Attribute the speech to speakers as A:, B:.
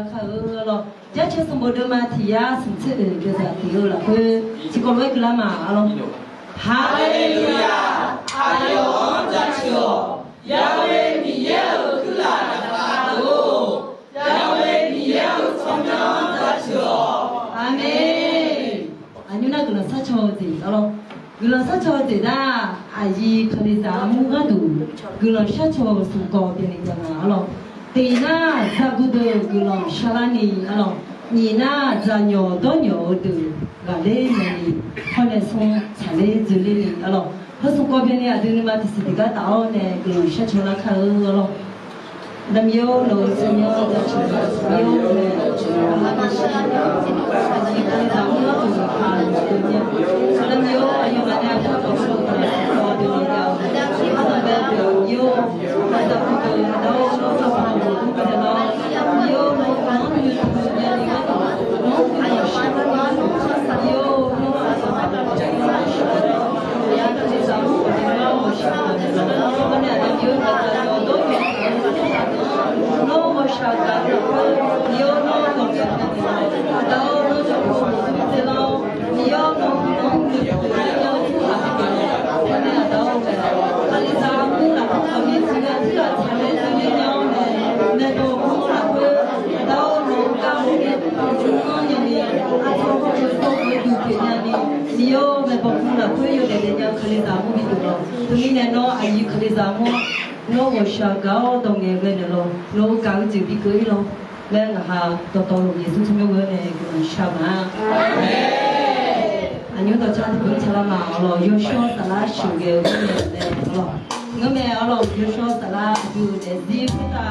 A: 了看了，家去什么的嘛提呀，什么的就是提了，会这个来个啦嘛了。哈利路亚，阿哟赞颂，亚威米耶尔克拉的法度，亚威米耶尔从那赞颂，阿门。啊，你那个了啥超子了？gula sacho te da aji khalisa muga du gula sacho suko te ni janga alo te na zagudo gula shalani alo ni na zanyo donyo du gale ni hone son chale juli ni alo hosuko be ni adu ni ma tisika ta o ne gula sacho la kha alo Nam yo lo Señor da yo le Nam yo ayo mana ta ko so ta ko de ni ya Nam be yo ta ta ko da o so ta pa ko ta da no yo no ka no ni ya ni ga no ayo sha yo no sa ta ya ta ji sa mo no sha no ne da yo ta yo do no shaka yo no no da no jo ko te lo yo no no yo tu ha ke ne da o ke ali sa ku la ko ni ti ga ti la ta le ni no ne do ko la ko da no ka mo ke ju no ni ni a to ko ko du ke ni yo me ko la ko yo de nya khali sa mo bi do tu ni ne no ai khali sa mo no wo sha ga dong ye be ne lo no ga ji bi ko lo le nga ha to to lo ye su chme we ne ko sha ma amen anyo to cha ko cha la ma lo yo sho sa la shu ge ne lo ngome lo yo sho sa la du de zi pu ta